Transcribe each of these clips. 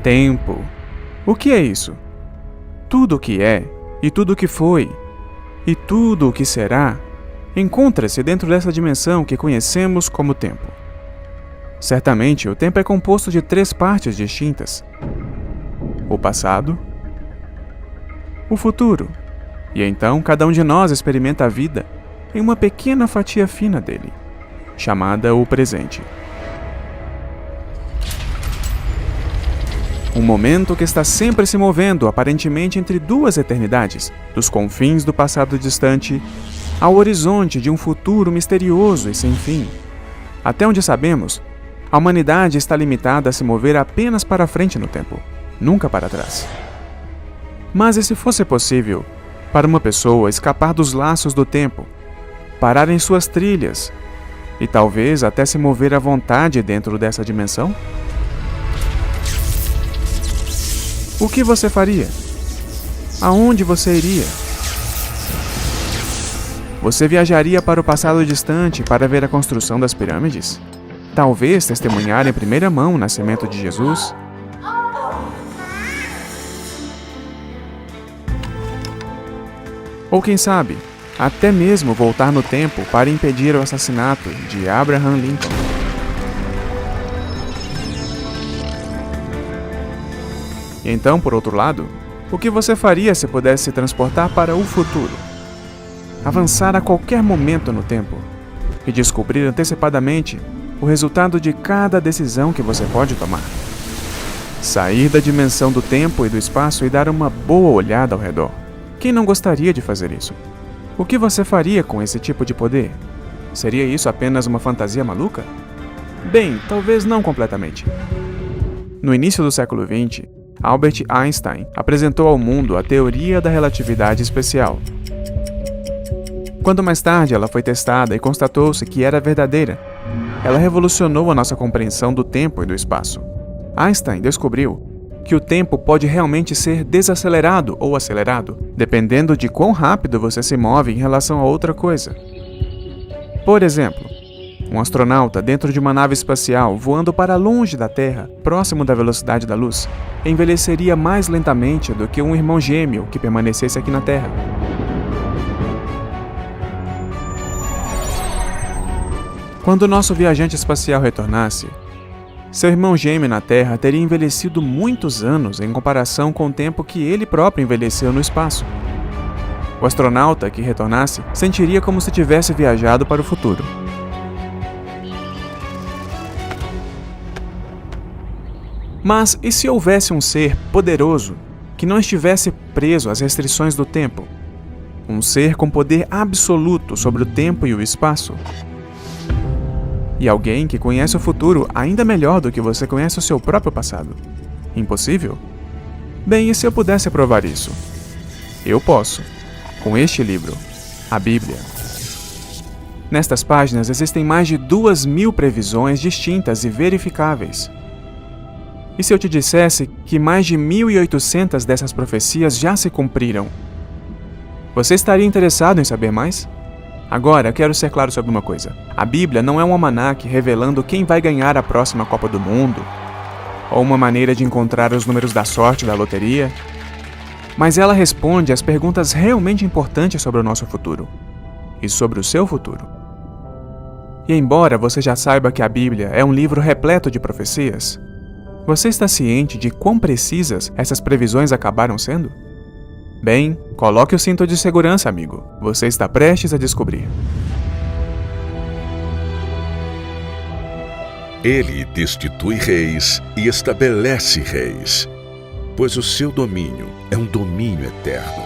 Tempo. O que é isso? Tudo o que é, e tudo o que foi, e tudo o que será, encontra-se dentro dessa dimensão que conhecemos como tempo. Certamente, o tempo é composto de 3 partes distintas: o passado, o futuro, e então cada um de nós experimenta a vida em uma pequena fatia fina dele, chamada o presente. Um momento que está sempre se movendo aparentemente entre 2 eternidades, dos confins do passado distante ao horizonte de um futuro misterioso e sem fim. Até onde sabemos, a humanidade está limitada a se mover apenas para frente no tempo, nunca para trás. Mas e se fosse possível para uma pessoa escapar dos laços do tempo, parar em suas trilhas e talvez até se mover à vontade dentro dessa dimensão? O que você faria? Aonde você iria? Você viajaria para o passado distante para ver a construção das pirâmides? Talvez testemunhar em primeira mão o nascimento de Jesus? Ou quem sabe, até mesmo voltar no tempo para impedir o assassinato de Abraham Lincoln? E então, por outro lado, o que você faria se pudesse se transportar para o futuro? Avançar a qualquer momento no tempo e descobrir antecipadamente o resultado de cada decisão que você pode tomar. Sair da dimensão do tempo e do espaço e dar uma boa olhada ao redor. Quem não gostaria de fazer isso? O que você faria com esse tipo de poder? Seria isso apenas uma fantasia maluca? Bem, talvez não completamente. No início do século XX, Albert Einstein apresentou ao mundo a teoria da relatividade especial. Quando mais tarde ela foi testada e constatou-se que era verdadeira, ela revolucionou a nossa compreensão do tempo e do espaço. Einstein descobriu que o tempo pode realmente ser desacelerado ou acelerado, dependendo de quão rápido você se move em relação a outra coisa. Por exemplo, um astronauta dentro de uma nave espacial voando para longe da Terra, próximo da velocidade da luz, envelheceria mais lentamente do que um irmão gêmeo que permanecesse aqui na Terra. Quando o nosso viajante espacial retornasse, seu irmão gêmeo na Terra teria envelhecido muitos anos em comparação com o tempo que ele próprio envelheceu no espaço. O astronauta que retornasse sentiria como se tivesse viajado para o futuro. Mas e se houvesse um ser poderoso que não estivesse preso às restrições do tempo? Um ser com poder absoluto sobre o tempo e o espaço? E alguém que conhece o futuro ainda melhor do que você conhece o seu próprio passado? Impossível? Bem, e se eu pudesse provar isso? Eu posso, com este livro, a Bíblia. Nestas páginas existem mais de 2.000 previsões distintas e verificáveis. E se eu te dissesse que mais de 1.800 dessas profecias já se cumpriram? Você estaria interessado em saber mais? Agora, quero ser claro sobre uma coisa. A Bíblia não é um almanaque revelando quem vai ganhar a próxima Copa do Mundo, ou uma maneira de encontrar os números da sorte da loteria, mas ela responde às perguntas realmente importantes sobre o nosso futuro, e sobre o seu futuro. E embora você já saiba que a Bíblia é um livro repleto de profecias, você está ciente de quão precisas essas previsões acabaram sendo? Bem, coloque o cinto de segurança, amigo. Você está prestes a descobrir. Ele destitui reis e estabelece reis, pois o seu domínio é um domínio eterno.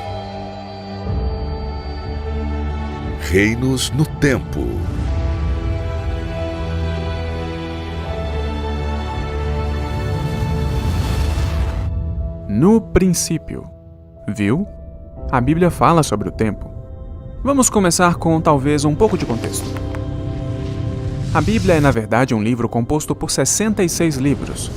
Reinos no tempo. No princípio. Viu? A Bíblia fala sobre o tempo. Vamos começar com talvez um pouco de contexto. A Bíblia é, na verdade, um livro composto por 66 livros,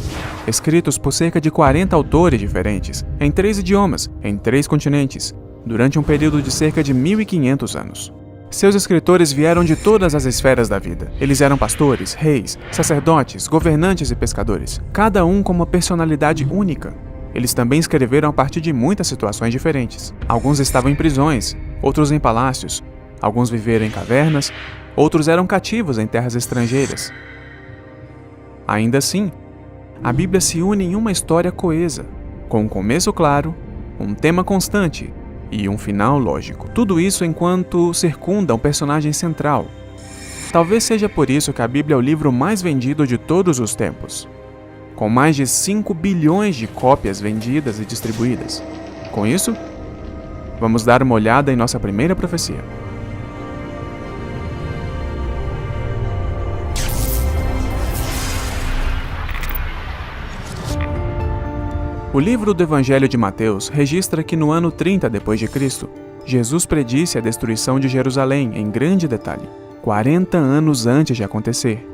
escritos por cerca de 40 autores diferentes, em 3 idiomas, em 3 continentes, durante um período de cerca de 1.500 anos. Seus escritores vieram de todas as esferas da vida. Eles eram pastores, reis, sacerdotes, governantes e pescadores, cada um com uma personalidade única. Eles também escreveram a partir de muitas situações diferentes. Alguns estavam em prisões, outros em palácios, alguns viveram em cavernas, outros eram cativos em terras estrangeiras. Ainda assim, a Bíblia se une em uma história coesa, com um começo claro, um tema constante e um final lógico. Tudo isso enquanto circunda um personagem central. Talvez seja por isso que a Bíblia é o livro mais vendido de todos os tempos, com mais de 5 bilhões de cópias vendidas e distribuídas. Com isso, vamos dar uma olhada em nossa primeira profecia. O livro do Evangelho de Mateus registra que no ano 30 d.C., Jesus predisse a destruição de Jerusalém em grande detalhe, 40 anos antes de acontecer.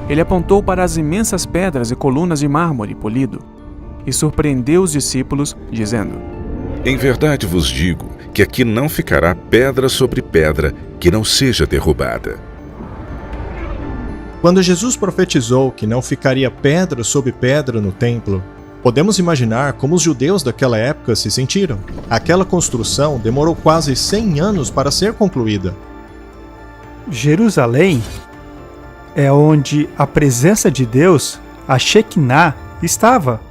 Ele apontou para as imensas pedras e colunas de mármore polido e surpreendeu os discípulos, dizendo: Em verdade vos digo que aqui não ficará pedra sobre pedra que não seja derrubada. Quando Jesus profetizou que não ficaria pedra sobre pedra no templo, podemos imaginar como os judeus daquela época se sentiram. Aquela construção demorou quase 100 anos para ser concluída. Jerusalém é onde a presença de Deus, a Shekinah, estava.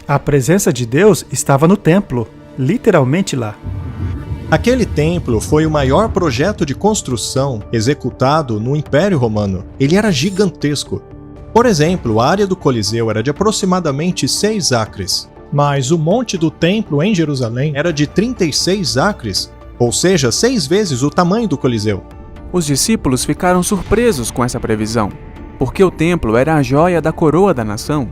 A presença de Deus estava no templo, literalmente lá. Aquele templo foi o maior projeto de construção executado no Império Romano. Ele era gigantesco. Por exemplo, a área do Coliseu era de aproximadamente 6 acres, mas o monte do templo em Jerusalém era de 36 acres, ou seja, 6 vezes o tamanho do Coliseu. Os discípulos ficaram surpresos com essa previsão, porque o templo era a joia da coroa da nação.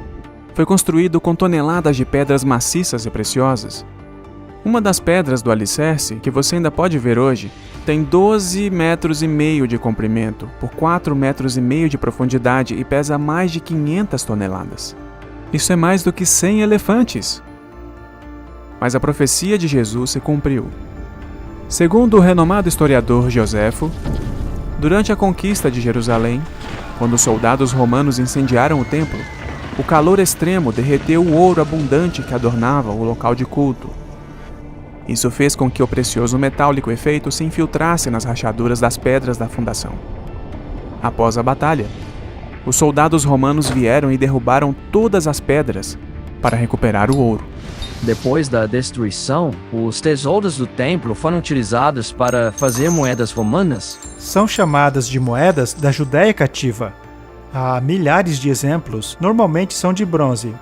Foi construído com toneladas de pedras maciças e preciosas. Uma das pedras do alicerce, que você ainda pode ver hoje, tem 12,5 metros de comprimento por 4,5 metros de profundidade e pesa mais de 500 toneladas. Isso é mais do que 100 elefantes. Mas a profecia de Jesus se cumpriu. Segundo o renomado historiador Joséfo, durante a conquista de Jerusalém, quando os soldados romanos incendiaram o templo, o calor extremo derreteu o ouro abundante que adornava o local de culto. Isso fez com que o precioso metal liquefeito se infiltrasse nas rachaduras das pedras da fundação. Após a batalha, os soldados romanos vieram e derrubaram todas as pedras para recuperar o ouro. Depois da destruição, os tesouros do templo foram utilizados para fazer moedas romanas. São chamadas de moedas da Judéia cativa. Há milhares de exemplos, normalmente são de bronze,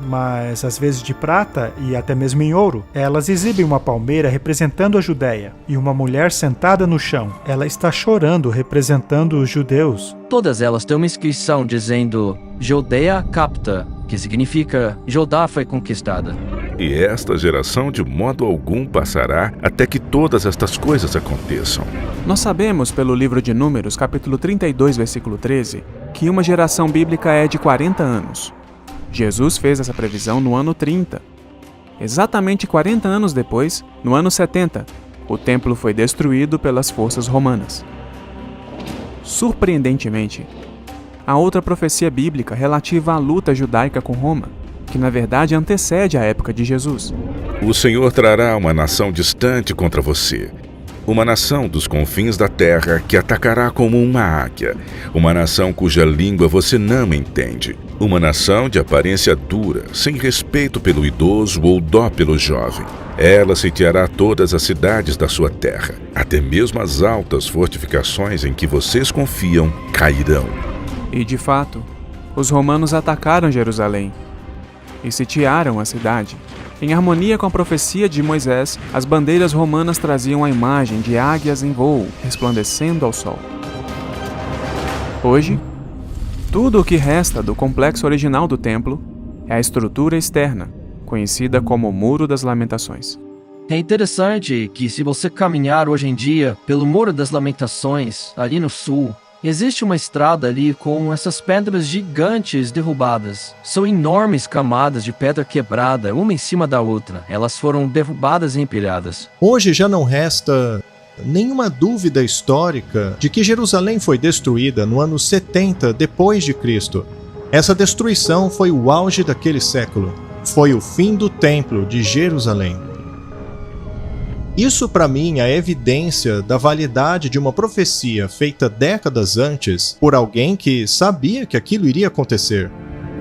mas às vezes de prata e até mesmo em ouro. Elas exibem uma palmeira representando a Judéia e uma mulher sentada no chão. Ela está chorando, representando os judeus. Todas elas têm uma inscrição dizendo Judéia capta, que significa Judá foi conquistada. E esta geração de modo algum passará até que todas estas coisas aconteçam. Nós sabemos pelo livro de Números, capítulo 32, versículo 13, que uma geração bíblica é de 40 anos. Jesus fez essa previsão no ano 30. Exatamente 40 anos depois, no ano 70, o templo foi destruído pelas forças romanas. Surpreendentemente, há outra profecia bíblica relativa à luta judaica com Roma, que na verdade antecede a época de Jesus. O Senhor trará uma nação distante contra você, uma nação dos confins da terra que atacará como uma águia, uma nação cuja língua você não entende, uma nação de aparência dura, sem respeito pelo idoso ou dó pelo jovem. Ela sitiará todas as cidades da sua terra, até mesmo as altas fortificações em que vocês confiam cairão. E de fato, os romanos atacaram Jerusalém e sitiaram a cidade. Em harmonia com a profecia de Moisés, as bandeiras romanas traziam a imagem de águias em voo, resplandecendo ao sol. Hoje, tudo o que resta do complexo original do templo é a estrutura externa, conhecida como Muro das Lamentações. É interessante que se você caminhar hoje em dia pelo Muro das Lamentações, ali no sul, existe uma estrada ali com essas pedras gigantes derrubadas. São enormes camadas de pedra quebrada, uma em cima da outra. Elas foram derrubadas e empilhadas. Hoje já não resta nenhuma dúvida histórica de que Jerusalém foi destruída no ano 70 depois de Cristo. Essa destruição foi o auge daquele século. Foi o fim do Templo de Jerusalém. Isso para mim é evidência da validade de uma profecia feita décadas antes por alguém que sabia que aquilo iria acontecer.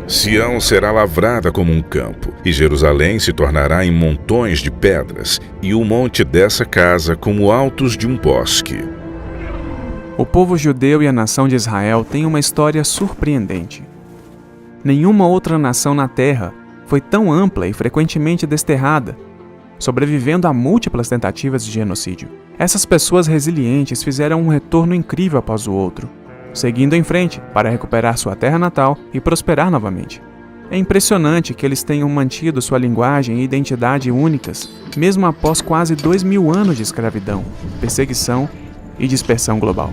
Sião será lavrada como um campo, e Jerusalém se tornará em montões de pedras, e o monte dessa casa como altos de um bosque. O povo judeu e a nação de Israel têm uma história surpreendente. Nenhuma outra nação na terra foi tão ampla e frequentemente desterrada, sobrevivendo a múltiplas tentativas de genocídio. Essas pessoas resilientes fizeram um retorno incrível após o outro, seguindo em frente para recuperar sua terra natal e prosperar novamente. É impressionante que eles tenham mantido sua linguagem e identidade únicas, mesmo após quase 2000 anos de escravidão, perseguição e dispersão global.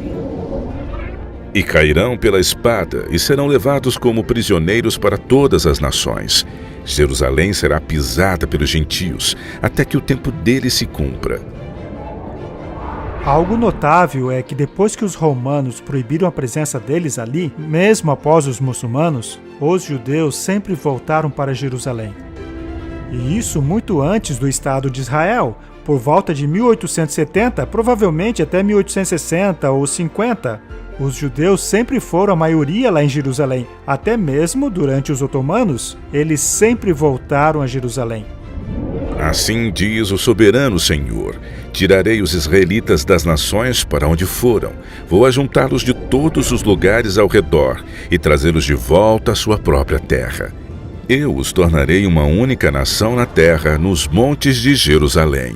E cairão pela espada e serão levados como prisioneiros para todas as nações. Jerusalém será pisada pelos gentios, até que o tempo deles se cumpra. Algo notável é que depois que os romanos proibiram a presença deles ali, mesmo após os muçulmanos, os judeus sempre voltaram para Jerusalém. E isso muito antes do Estado de Israel, por volta de 1870, provavelmente até 1860 ou 50. Os judeus sempre foram a maioria lá em Jerusalém, até mesmo durante os otomanos, eles sempre voltaram a Jerusalém. Assim diz o soberano Senhor: tirarei os israelitas das nações para onde foram, vou ajuntá-los de todos os lugares ao redor e trazê-los de volta à sua própria terra. Eu os tornarei uma única nação na terra, nos montes de Jerusalém.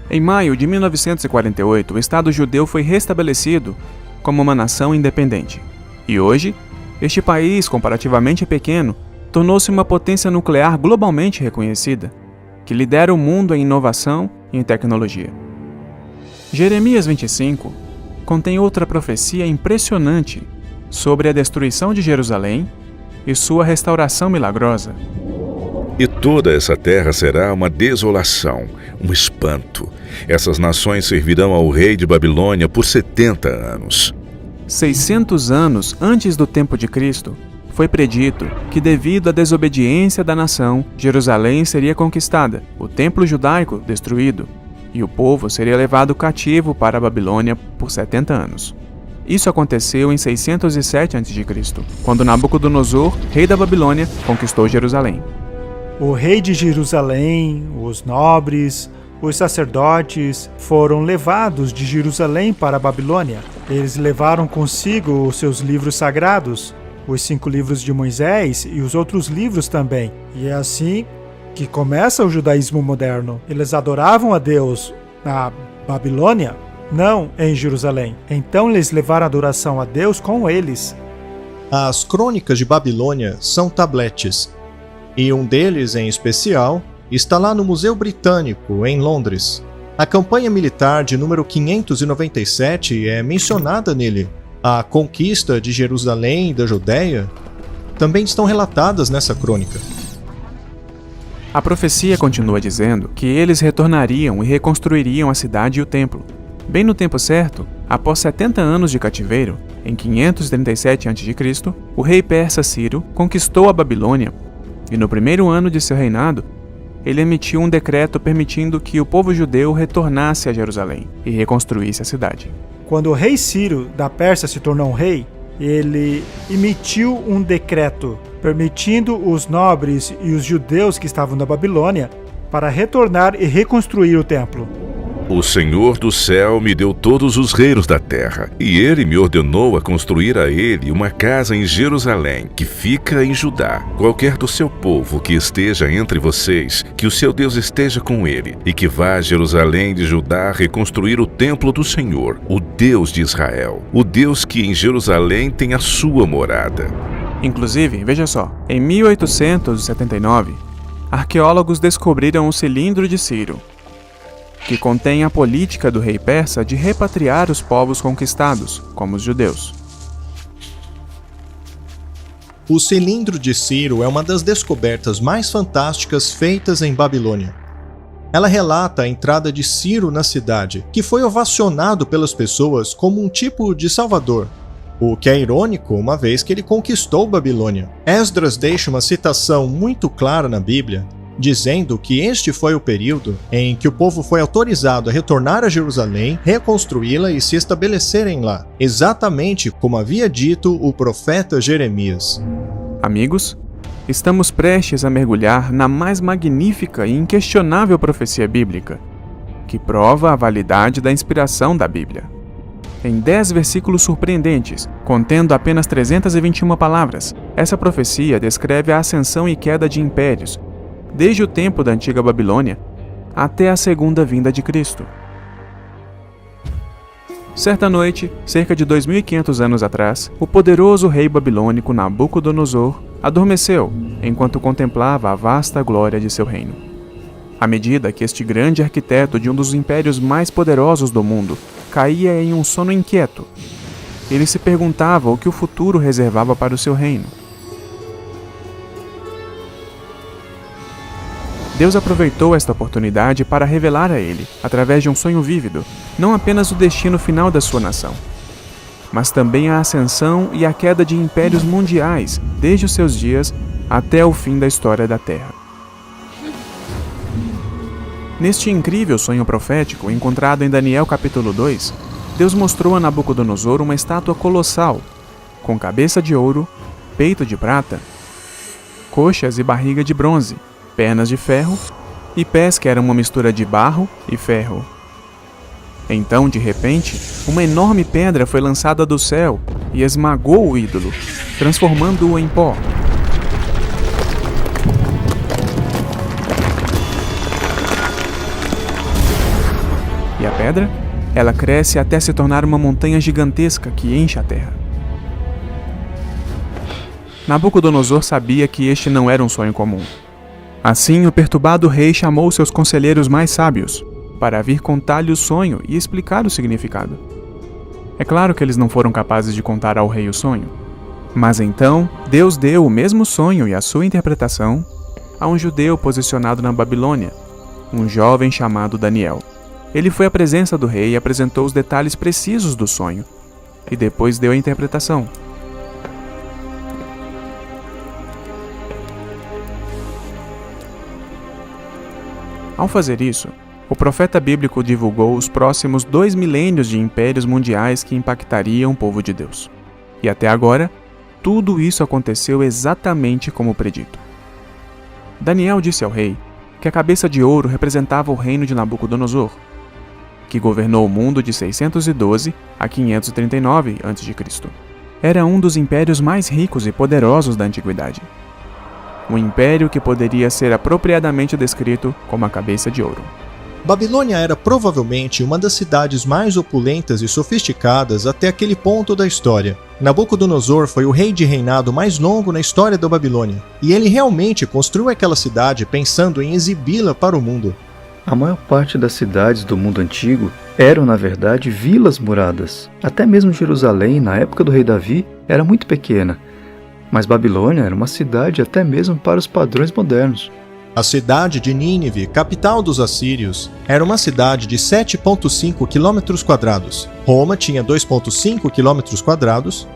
Em maio de 1948, o Estado judeu foi restabelecido como uma nação independente. E hoje, este país, comparativamente pequeno, tornou-se uma potência nuclear globalmente reconhecida, que lidera o mundo em inovação e em tecnologia. Jeremias 25 contém outra profecia impressionante sobre a destruição de Jerusalém e sua restauração milagrosa. E toda essa terra será uma desolação, um espanto. Essas nações servirão ao rei de Babilônia por 70 anos. 600 anos antes do tempo de Cristo, foi predito que, devido à desobediência da nação, Jerusalém seria conquistada, o templo judaico destruído, e o povo seria levado cativo para a Babilônia por 70 anos. Isso aconteceu em 607 a.C., quando Nabucodonosor, rei da Babilônia, conquistou Jerusalém. O rei de Jerusalém, os nobres, os sacerdotes foram levados de Jerusalém para a Babilônia. Eles levaram consigo os seus livros sagrados, os 5 livros de Moisés e os outros livros também. E é assim que começa o judaísmo moderno. Eles adoravam a Deus na Babilônia, não em Jerusalém. Então eles levaram a adoração a Deus com eles. As crônicas de Babilônia são tabletes, e um deles em especial está lá no Museu Britânico, em Londres. A campanha militar de número 597 é mencionada nele. A conquista de Jerusalém e da Judéia também estão relatadas nessa crônica. A profecia continua dizendo que eles retornariam e reconstruiriam a cidade e o templo. Bem no tempo certo, após 70 anos de cativeiro, em 537 a.C., o rei persa Ciro conquistou a Babilônia e no primeiro ano de seu reinado, ele emitiu um decreto permitindo que o povo judeu retornasse a Jerusalém e reconstruísse a cidade. Quando o rei Ciro da Pérsia se tornou um rei, ele emitiu um decreto permitindo os nobres e os judeus que estavam na Babilônia para retornar e reconstruir o templo. O Senhor do céu me deu todos os reinos da terra, e ele me ordenou a construir a ele uma casa em Jerusalém, que fica em Judá. Qualquer do seu povo que esteja entre vocês, que o seu Deus esteja com ele, e que vá a Jerusalém de Judá reconstruir o templo do Senhor, o Deus de Israel, o Deus que em Jerusalém tem a sua morada. Inclusive, veja só, em 1879, arqueólogos descobriram o cilindro de Ciro, que contém a política do rei persa de repatriar os povos conquistados, como os judeus. O cilindro de Ciro é uma das descobertas mais fantásticas feitas em Babilônia. Ela relata a entrada de Ciro na cidade, que foi ovacionado pelas pessoas como um tipo de salvador, o que é irônico, uma vez que ele conquistou Babilônia. Esdras deixa uma citação muito clara na Bíblia, dizendo que este foi o período em que o povo foi autorizado a retornar a Jerusalém, reconstruí-la e se estabelecerem lá, exatamente como havia dito o profeta Jeremias. Amigos, estamos prestes a mergulhar na mais magnífica e inquestionável profecia bíblica, que prova a validade da inspiração da Bíblia. Em 10 versículos surpreendentes, contendo apenas 321 palavras, essa profecia descreve a ascensão e queda de impérios, desde o tempo da antiga Babilônia até a segunda vinda de Cristo. Certa noite, cerca de 2.500 anos atrás, o poderoso rei babilônico Nabucodonosor adormeceu enquanto contemplava a vasta glória de seu reino. À medida que este grande arquiteto de um dos impérios mais poderosos do mundo caía em um sono inquieto, ele se perguntava o que o futuro reservava para o seu reino. Deus aproveitou esta oportunidade para revelar a ele, através de um sonho vívido, não apenas o destino final da sua nação, mas também a ascensão e a queda de impérios mundiais desde os seus dias até o fim da história da Terra. Neste incrível sonho profético encontrado em Daniel capítulo 2, Deus mostrou a Nabucodonosor uma estátua colossal, com cabeça de ouro, peito de prata, coxas e barriga de bronze, pernas de ferro e pés que eram uma mistura de barro e ferro. Então, de repente, uma enorme pedra foi lançada do céu e esmagou o ídolo, transformando-o em pó. E a pedra? Ela cresce até se tornar uma montanha gigantesca que enche a terra. Nabucodonosor sabia que este não era um sonho comum. Assim, o perturbado rei chamou seus conselheiros mais sábios para vir contar-lhe o sonho e explicar o significado. É claro que eles não foram capazes de contar ao rei o sonho, mas então Deus deu o mesmo sonho e a sua interpretação a um judeu posicionado na Babilônia, um jovem chamado Daniel. Ele foi à presença do rei e apresentou os detalhes precisos do sonho, e depois deu a interpretação. Ao fazer isso, o profeta bíblico divulgou os próximos 2 milênios de impérios mundiais que impactariam o povo de Deus. E até agora, tudo isso aconteceu exatamente como predito. Daniel disse ao rei que a cabeça de ouro representava o reino de Nabucodonosor, que governou o mundo de 612 a 539 a.C. Era um dos impérios mais ricos e poderosos da antiguidade. Um império que poderia ser apropriadamente descrito como a cabeça de ouro. Babilônia era provavelmente uma das cidades mais opulentas e sofisticadas até aquele ponto da história. Nabucodonosor foi o rei de reinado mais longo na história da Babilônia, e ele realmente construiu aquela cidade pensando em exibi-la para o mundo. A maior parte das cidades do mundo antigo eram, na verdade, vilas muradas. Até mesmo Jerusalém, na época do rei Davi, era muito pequena. Mas Babilônia era uma cidade até mesmo para os padrões modernos. A cidade de Nínive, capital dos assírios, era uma cidade de 7,5 km². Roma tinha 2,5 km²,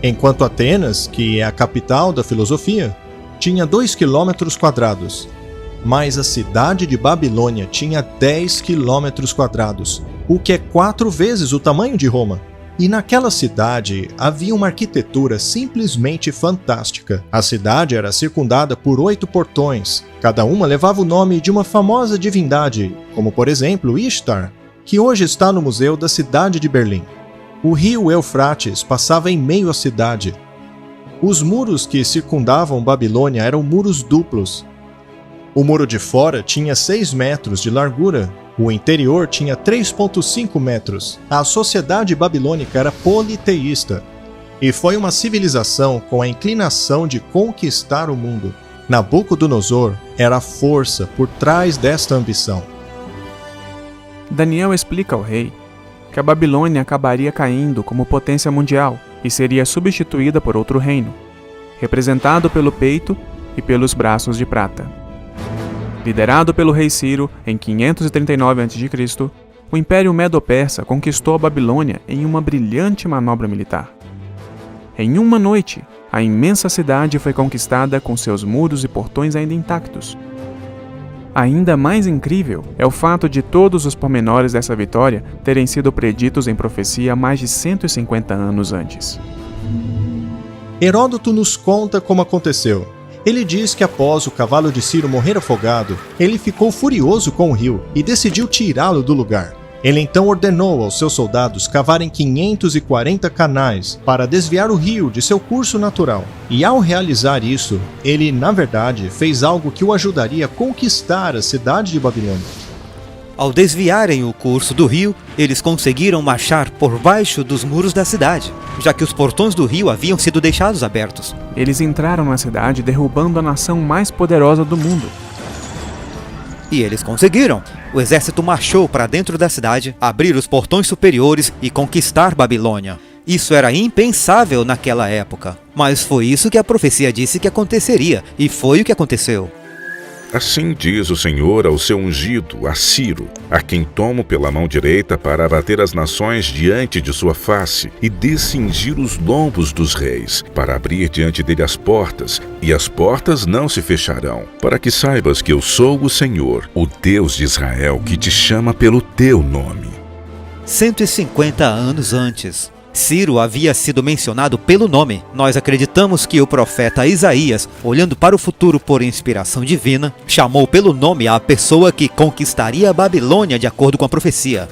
enquanto Atenas, que é a capital da filosofia, tinha 2 km². Mas a cidade de Babilônia tinha 10 km², o que é 4 vezes o tamanho de Roma. E naquela cidade havia uma arquitetura simplesmente fantástica. A cidade era circundada por 8 portões. Cada uma levava o nome de uma famosa divindade, como por exemplo Ishtar, que hoje está no Museu da Cidade de Berlim. O rio Eufrates passava em meio à cidade. Os muros que circundavam Babilônia eram muros duplos. O muro de fora tinha 6 metros de largura. O interior tinha 3,5 metros. A sociedade babilônica era politeísta e foi uma civilização com a inclinação de conquistar o mundo. Nabucodonosor era a força por trás desta ambição. Daniel explica ao rei que a Babilônia acabaria caindo como potência mundial e seria substituída por outro reino, representado pelo peito e pelos braços de prata. Liderado pelo rei Ciro em 539 a.C., o Império Medo-Persa conquistou a Babilônia em uma brilhante manobra militar. Em uma noite, a imensa cidade foi conquistada com seus muros e portões ainda intactos. Ainda mais incrível é o fato de todos os pormenores dessa vitória terem sido preditos em profecia mais de 150 anos antes. Heródoto nos conta como aconteceu. Ele diz que após o cavalo de Ciro morrer afogado, ele ficou furioso com o rio e decidiu tirá-lo do lugar. Ele então ordenou aos seus soldados cavarem 540 canais para desviar o rio de seu curso natural. E ao realizar isso, ele, na verdade, fez algo que o ajudaria a conquistar a cidade de Babilônia. Ao desviarem o curso do rio, eles conseguiram marchar por baixo dos muros da cidade, já que os portões do rio haviam sido deixados abertos. Eles entraram na cidade derrubando a nação mais poderosa do mundo. E eles conseguiram. O exército marchou para dentro da cidade, abrir os portões superiores e conquistar Babilônia. Isso era impensável naquela época, mas foi isso que a profecia disse que aconteceria, e foi o que aconteceu. Assim diz o Senhor ao seu ungido, a Ciro, a quem tomo pela mão direita para abater as nações diante de sua face e descingir os lombos dos reis, para abrir diante dele as portas, e as portas não se fecharão, para que saibas que eu sou o Senhor, o Deus de Israel, que te chama pelo teu nome. 150 anos antes, Ciro havia sido mencionado pelo nome. Nós acreditamos que o profeta Isaías, olhando para o futuro por inspiração divina, chamou pelo nome a pessoa que conquistaria a Babilônia de acordo com a profecia.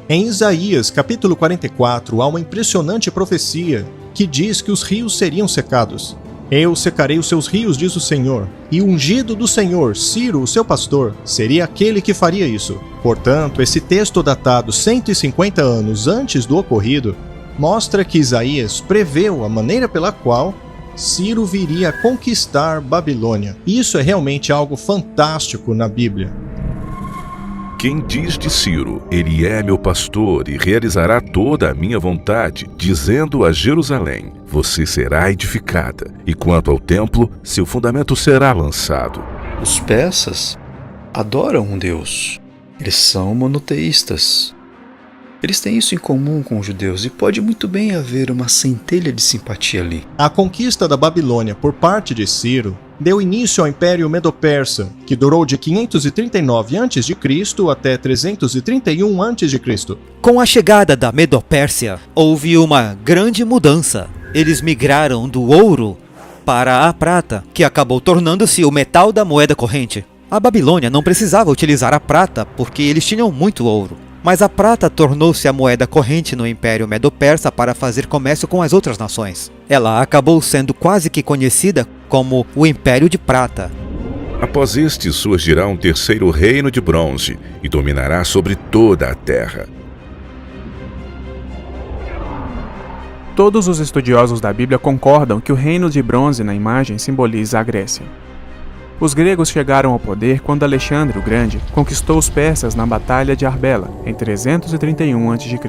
Em Isaías, capítulo 44, há uma impressionante profecia que diz que os rios seriam secados. Eu secarei os seus rios, diz o Senhor, e o ungido do Senhor, Ciro, o seu pastor, seria aquele que faria isso. Portanto, esse texto datado 150 anos antes do ocorrido mostra que Isaías preveu a maneira pela qual Ciro viria a conquistar Babilônia. Isso é realmente algo fantástico na Bíblia. Quem diz de Ciro, ele é meu pastor e realizará toda a minha vontade, dizendo a Jerusalém, você será edificada, e quanto ao templo, seu fundamento será lançado. Os persas adoram um Deus. Eles são monoteístas. Eles têm isso em comum com os judeus e pode muito bem haver uma centelha de simpatia ali. A conquista da Babilônia por parte de Ciro deu início ao Império Medo-Persa, que durou de 539 a.C. até 331 a.C. Com a chegada da Medo-Pérsia, houve uma grande mudança. Eles migraram do ouro para a prata, que acabou tornando-se o metal da moeda corrente. A Babilônia não precisava utilizar a prata porque eles tinham muito ouro. Mas a prata tornou-se a moeda corrente no Império Medo-Persa para fazer comércio com as outras nações. Ela acabou sendo quase que conhecida como o Império de Prata. Após este surgirá um terceiro reino de bronze e dominará sobre toda a terra. Todos os estudiosos da Bíblia concordam que o reino de bronze na imagem simboliza a Grécia. Os gregos chegaram ao poder quando Alexandre o Grande conquistou os persas na Batalha de Arbela, em 331 a.C.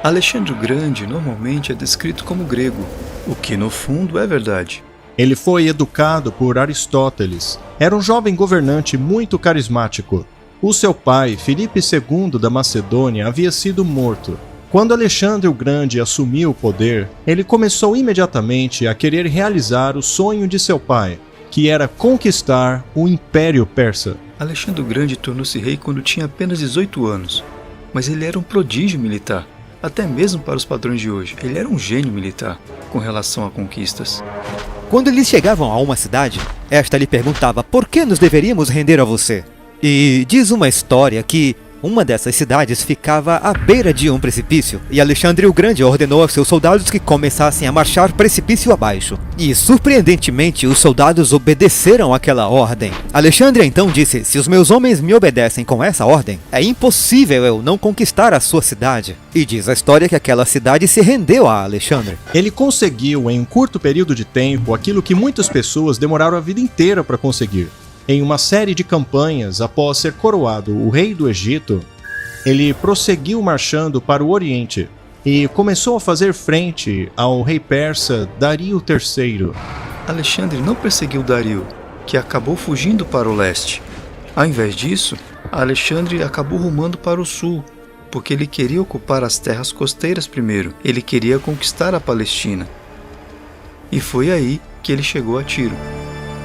Alexandre o Grande normalmente é descrito como grego, o que no fundo é verdade. Ele foi educado por Aristóteles. Era um jovem governante muito carismático. O seu pai, Filipe II da Macedônia, havia sido morto. Quando Alexandre o Grande assumiu o poder, ele começou imediatamente a querer realizar o sonho de seu pai, que era conquistar o Império Persa. Alexandre o Grande tornou-se rei quando tinha apenas 18 anos, mas ele era um prodígio militar, até mesmo para os padrões de hoje. Ele era um gênio militar com relação a conquistas. Quando eles chegavam a uma cidade, esta lhe perguntava por que nos deveríamos render a você. E diz uma história que uma dessas cidades ficava à beira de um precipício, e Alexandre o Grande ordenou aos seus soldados que começassem a marchar precipício abaixo. E, surpreendentemente, os soldados obedeceram àquela ordem. Alexandre então disse, se os meus homens me obedecem com essa ordem, é impossível eu não conquistar a sua cidade. E diz a história que aquela cidade se rendeu a Alexandre. Ele conseguiu, em um curto período de tempo, aquilo que muitas pessoas demoraram a vida inteira para conseguir. Em uma série de campanhas, após ser coroado o rei do Egito, ele prosseguiu marchando para o Oriente e começou a fazer frente ao rei persa Dario III. Alexandre não perseguiu Dario, que acabou fugindo para o leste. Ao invés disso, Alexandre acabou rumando para o sul, porque ele queria ocupar as terras costeiras primeiro. Ele queria conquistar a Palestina. E foi aí que ele chegou a Tiro.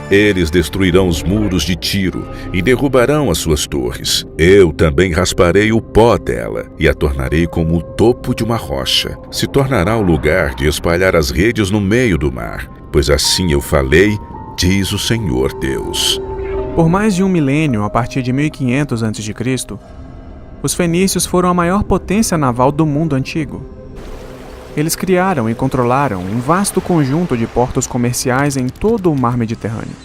Eles destruirão os muros de Tiro e derrubarão as suas torres. Eu também rasparei o pó dela e a tornarei como o topo de uma rocha. Se tornará o lugar de espalhar as redes no meio do mar, pois assim eu falei, diz o Senhor Deus. Por mais de um milênio, a partir de 1500 a.C., os fenícios foram a maior potência naval do mundo antigo. Eles criaram e controlaram um vasto conjunto de portos comerciais em todo o mar Mediterrâneo.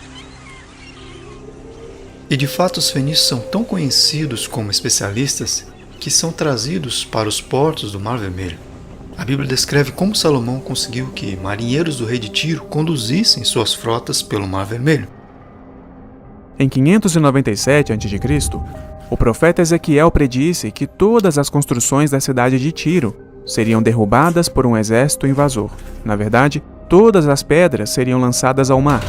E de fato os fenícios são tão conhecidos como especialistas que são trazidos para os portos do Mar Vermelho. A Bíblia descreve como Salomão conseguiu que marinheiros do rei de Tiro conduzissem suas frotas pelo Mar Vermelho. Em 597 a.C., o profeta Ezequiel predisse que todas as construções da cidade de Tiro seriam derrubadas por um exército invasor. Na verdade, todas as pedras seriam lançadas ao mar.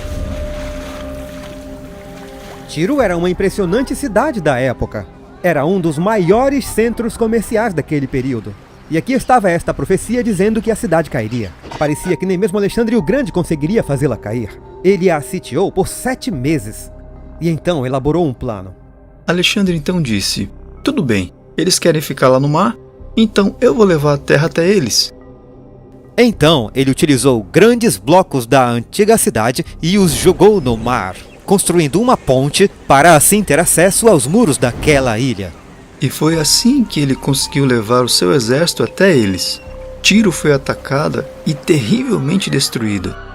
Tiro era uma impressionante cidade da época. Era um dos maiores centros comerciais daquele período. E aqui estava esta profecia dizendo que a cidade cairia. Parecia que nem mesmo Alexandre o Grande conseguiria fazê-la cair. Ele a sitiou por 7 meses. E então elaborou um plano. Alexandre então disse: tudo bem, eles querem ficar lá no mar, então eu vou levar a terra até eles. Então ele utilizou grandes blocos da antiga cidade e os jogou no mar, construindo uma ponte para assim ter acesso aos muros daquela ilha. E foi assim que ele conseguiu levar o seu exército até eles. Tiro foi atacada e terrivelmente destruída.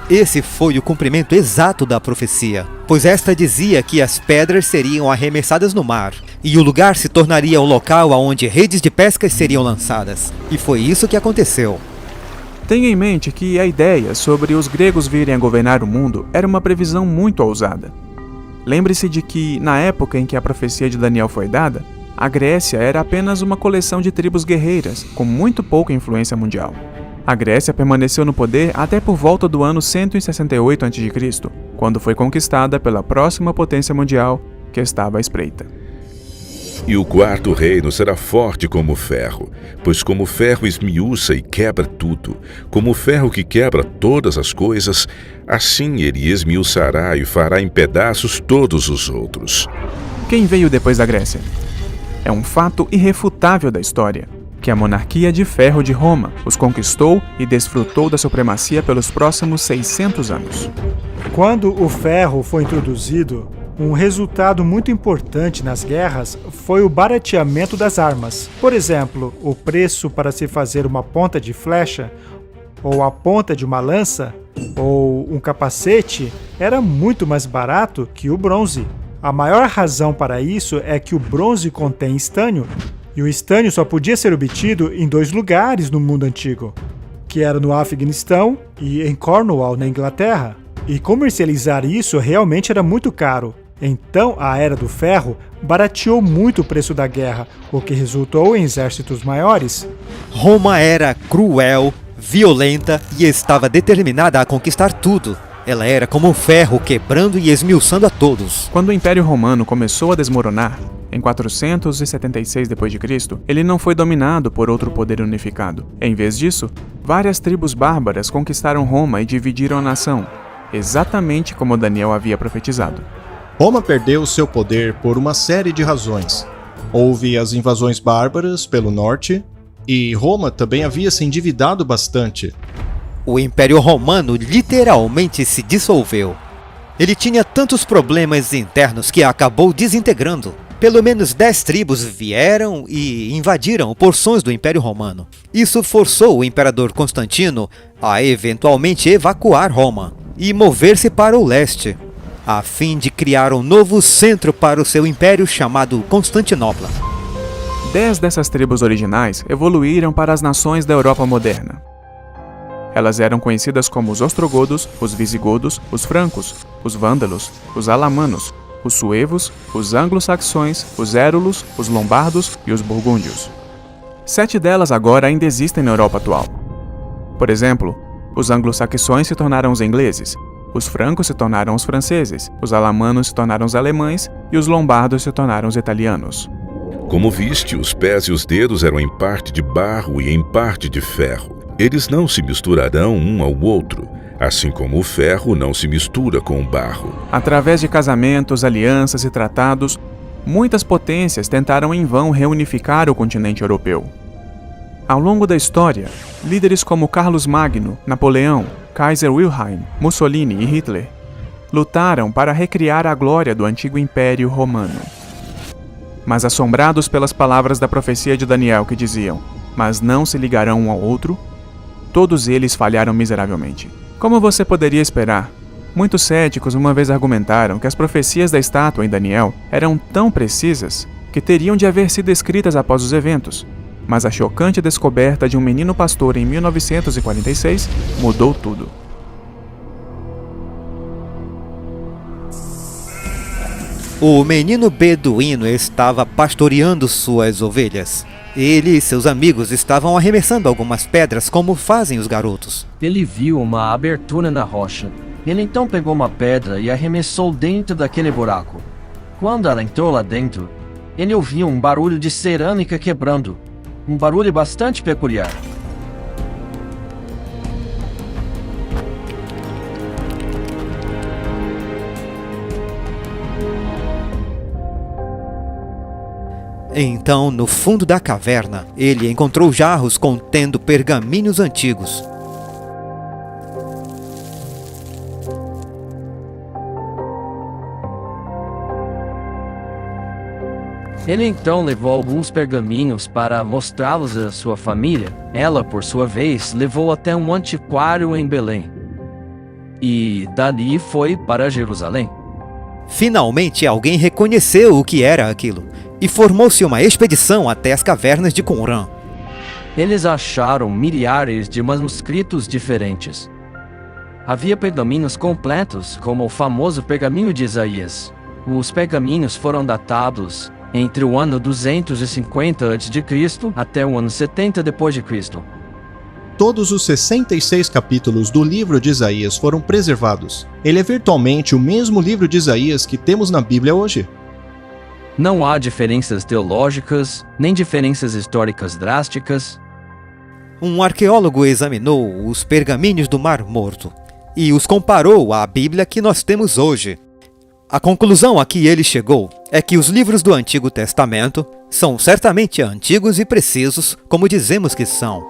Esse foi o cumprimento exato da profecia, pois esta dizia que as pedras seriam arremessadas no mar, e o lugar se tornaria o local aonde redes de pesca seriam lançadas. E foi isso que aconteceu. Tenha em mente que a ideia sobre os gregos virem a governar o mundo era uma previsão muito ousada. Lembre-se de que, na época em que a profecia de Daniel foi dada, a Grécia era apenas uma coleção de tribos guerreiras, com muito pouca influência mundial. A Grécia permaneceu no poder até por volta do ano 168 a.C., quando foi conquistada pela próxima potência mundial que estava à espreita. E o quarto reino será forte como o ferro, pois como o ferro esmiuça e quebra tudo, como o ferro que quebra todas as coisas, assim ele esmiuçará e fará em pedaços todos os outros. Quem veio depois da Grécia? É um fato irrefutável da história, que a monarquia de ferro de Roma os conquistou e desfrutou da supremacia pelos próximos 600 anos. Quando o ferro foi introduzido, um resultado muito importante nas guerras foi o barateamento das armas. Por exemplo, o preço para se fazer uma ponta de flecha, ou a ponta de uma lança, ou um capacete, era muito mais barato que o bronze. A maior razão para isso é que o bronze contém estânio, e o estânio só podia ser obtido em 2 lugares no mundo antigo, que era no Afeganistão e em Cornwall, na Inglaterra. E comercializar isso realmente era muito caro. Então, a Era do Ferro barateou muito o preço da guerra, o que resultou em exércitos maiores. Roma era cruel, violenta e estava determinada a conquistar tudo. Ela era como o ferro quebrando e esmiuçando a todos. Quando o Império Romano começou a desmoronar, em 476 d.C., ele não foi dominado por outro poder unificado. Em vez disso, várias tribos bárbaras conquistaram Roma e dividiram a nação, exatamente como Daniel havia profetizado. Roma perdeu seu poder por uma série de razões. Houve as invasões bárbaras pelo norte, e Roma também havia se endividado bastante. O Império Romano literalmente se dissolveu. Ele tinha tantos problemas internos que acabou desintegrando. Pelo menos 10 tribos vieram e invadiram porções do Império Romano. Isso forçou o imperador Constantino a eventualmente evacuar Roma e mover-se para o leste, a fim de criar um novo centro para o seu império chamado Constantinopla. 10 dessas tribos originais evoluíram para as nações da Europa moderna. Elas eram conhecidas como os ostrogodos, os visigodos, os francos, os vândalos, os alamanos, os suevos, os anglo-saxões, os érulos, os lombardos e os burgúndios. 7 delas agora ainda existem na Europa atual. Por exemplo, os anglo-saxões se tornaram os ingleses, Os francos se tornaram os franceses, os alamanos se tornaram os alemães e os lombardos se tornaram os italianos. Como viste, os pés e os dedos eram em parte de barro e em parte de ferro. Eles não se misturarão um ao outro, assim como o ferro não se mistura com o barro. Através de casamentos, alianças e tratados, muitas potências tentaram em vão reunificar o continente europeu. Ao longo da história, líderes como Carlos Magno, Napoleão, Kaiser Wilhelm, Mussolini e Hitler lutaram para recriar a glória do antigo Império Romano. Mas assombrados pelas palavras da profecia de Daniel que diziam: "Mas não se ligarão um ao outro", todos eles falharam miseravelmente. Como você poderia esperar, muitos céticos uma vez argumentaram que as profecias da estátua em Daniel eram tão precisas que teriam de haver sido escritas após os eventos, mas a chocante descoberta de um menino pastor em 1946 mudou tudo. O menino beduíno estava pastoreando suas ovelhas. Ele e seus amigos estavam arremessando algumas pedras como fazem os garotos. Ele viu uma abertura na rocha. Ele então pegou uma pedra e arremessou dentro daquele buraco. Quando ela entrou lá dentro, ele ouviu um barulho de cerâmica quebrando. Um barulho bastante peculiar. Então, no fundo da caverna, ele encontrou jarros contendo pergaminhos antigos. Ele então levou alguns pergaminhos para mostrá-los à sua família. Ela, por sua vez, levou até um antiquário em Belém. E dali foi para Jerusalém. Finalmente, alguém reconheceu o que era aquilo, e formou-se uma expedição até as cavernas de Qumran. Eles acharam milhares de manuscritos diferentes. Havia pergaminhos completos, como o famoso pergaminho de Isaías. Os pergaminhos foram datados entre o ano 250 a.C. até o ano 70 d.C. Todos os 66 capítulos do livro de Isaías foram preservados. Ele é virtualmente o mesmo livro de Isaías que temos na Bíblia hoje. Não há diferenças teológicas, nem diferenças históricas drásticas. Um arqueólogo examinou os pergaminhos do Mar Morto e os comparou à Bíblia que nós temos hoje. A conclusão a que ele chegou é que os livros do Antigo Testamento são certamente antigos e precisos, como dizemos que são.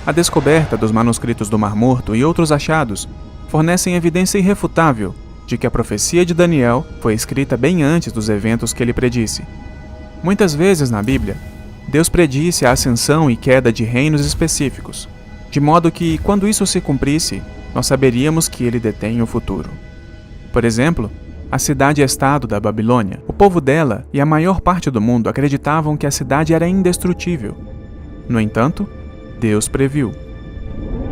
A descoberta dos manuscritos do Mar Morto e outros achados fornecem evidência irrefutável de que a profecia de Daniel foi escrita bem antes dos eventos que ele predisse. Muitas vezes na Bíblia, Deus predisse a ascensão e queda de reinos específicos, de modo que, quando isso se cumprisse, nós saberíamos que ele detém o futuro. Por exemplo, a cidade-estado da Babilônia, o povo dela e a maior parte do mundo acreditavam que a cidade era indestrutível. No entanto, Deus previu.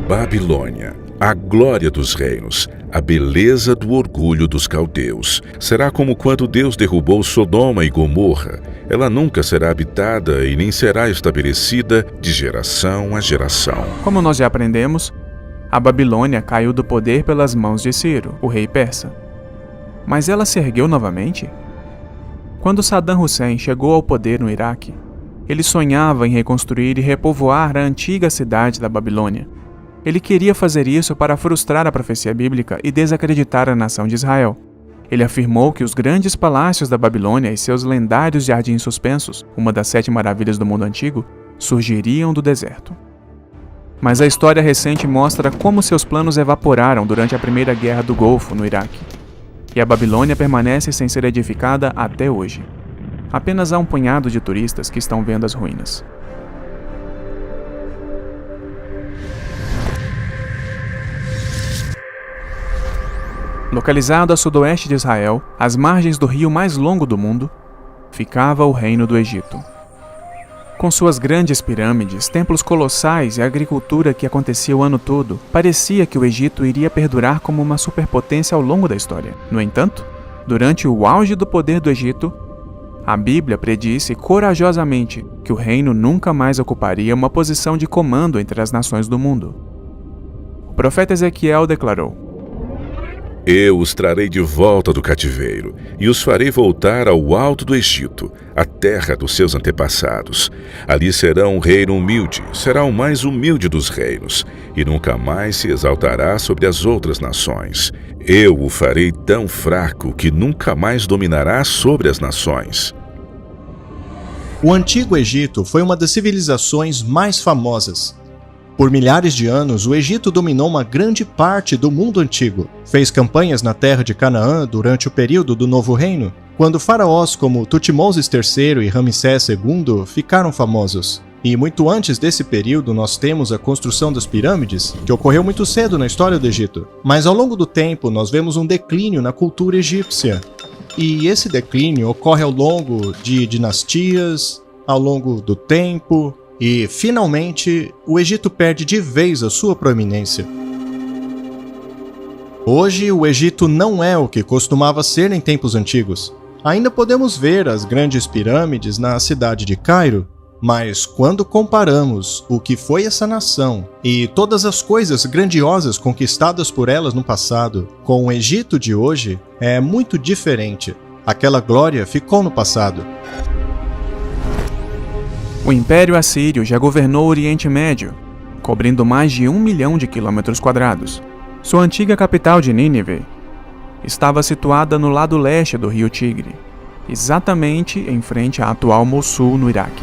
Babilônia, a glória dos reinos, a beleza do orgulho dos caldeus. Será como quando Deus derrubou Sodoma e Gomorra. Ela nunca será habitada e nem será estabelecida de geração a geração. Como nós já aprendemos, a Babilônia caiu do poder pelas mãos de Ciro, o rei persa. Mas ela se ergueu novamente? Quando Saddam Hussein chegou ao poder no Iraque, ele sonhava em reconstruir e repovoar a antiga cidade da Babilônia. Ele queria fazer isso para frustrar a profecia bíblica e desacreditar a nação de Israel. Ele afirmou que os grandes palácios da Babilônia e seus lendários jardins suspensos, uma das 7 maravilhas do mundo antigo, surgiriam do deserto. Mas a história recente mostra como seus planos evaporaram durante a Primeira Guerra do Golfo, no Iraque. E a Babilônia permanece sem ser edificada até hoje. Apenas há um punhado de turistas que estão vendo as ruínas. Localizado a sudoeste de Israel, às margens do rio mais longo do mundo, ficava o Reino do Egito. Com suas grandes pirâmides, templos colossais e a agricultura que acontecia o ano todo, parecia que o Egito iria perdurar como uma superpotência ao longo da história. No entanto, durante o auge do poder do Egito, a Bíblia predisse corajosamente que o reino nunca mais ocuparia uma posição de comando entre as nações do mundo. o profeta Ezequiel declarou: Eu os trarei de volta do cativeiro e os farei voltar ao alto do Egito, a terra dos seus antepassados. Ali será um reino humilde, será o mais humilde dos reinos, e nunca mais se exaltará sobre as outras nações. Eu o farei tão fraco que nunca mais dominará sobre as nações. O Antigo Egito foi uma das civilizações mais famosas. Por milhares de anos, o Egito dominou uma grande parte do mundo antigo. Fez campanhas na terra de Canaã durante o período do Novo Reino, quando faraós como Tutmoses III e Ramsés II ficaram famosos. E muito antes desse período nós temos a construção das pirâmides, que ocorreu muito cedo na história do Egito. Mas ao longo do tempo nós vemos um declínio na cultura egípcia. E esse declínio ocorre ao longo de dinastias, ao longo do tempo, e finalmente o Egito perde de vez a sua proeminência. Hoje o Egito não é o que costumava ser em tempos antigos. Ainda podemos ver as grandes pirâmides na cidade de Cairo, mas quando comparamos o que foi essa nação e todas as coisas grandiosas conquistadas por elas no passado com o Egito de hoje, é muito diferente. Aquela glória ficou no passado. O Império Assírio já governou o Oriente Médio, cobrindo mais de 1 milhão de quilômetros quadrados. Sua antiga capital de Nínive estava situada no lado leste do rio Tigre, exatamente em frente à atual Mossul, no Iraque.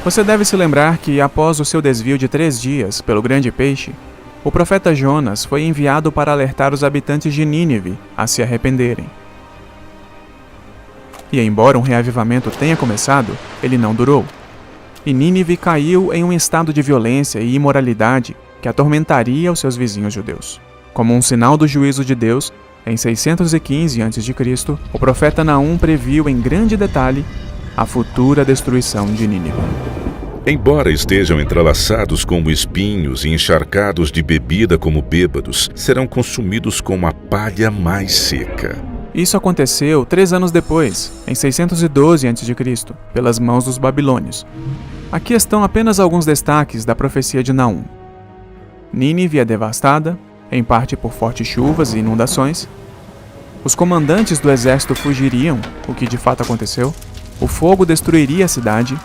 Você deve se lembrar que, após o seu desvio de 3 dias pelo grande peixe, o profeta Jonas foi enviado para alertar os habitantes de Nínive a se arrependerem. E embora um reavivamento tenha começado, ele não durou. E Nínive caiu em um estado de violência e imoralidade que atormentaria os seus vizinhos judeus. Como um sinal do juízo de Deus, em 615 a.C., o profeta Naum previu em grande detalhe a futura destruição de Nínive. Embora estejam entrelaçados como espinhos e encharcados de bebida como bêbados, serão consumidos como a palha mais seca. Isso aconteceu 3 anos depois, em 612 a.C., pelas mãos dos babilônios. Aqui estão apenas alguns destaques da profecia de Naum. Nínive é devastada, em parte por fortes chuvas e inundações. Os comandantes do exército fugiriam, o que de fato aconteceu. O fogo destruiria a cidade,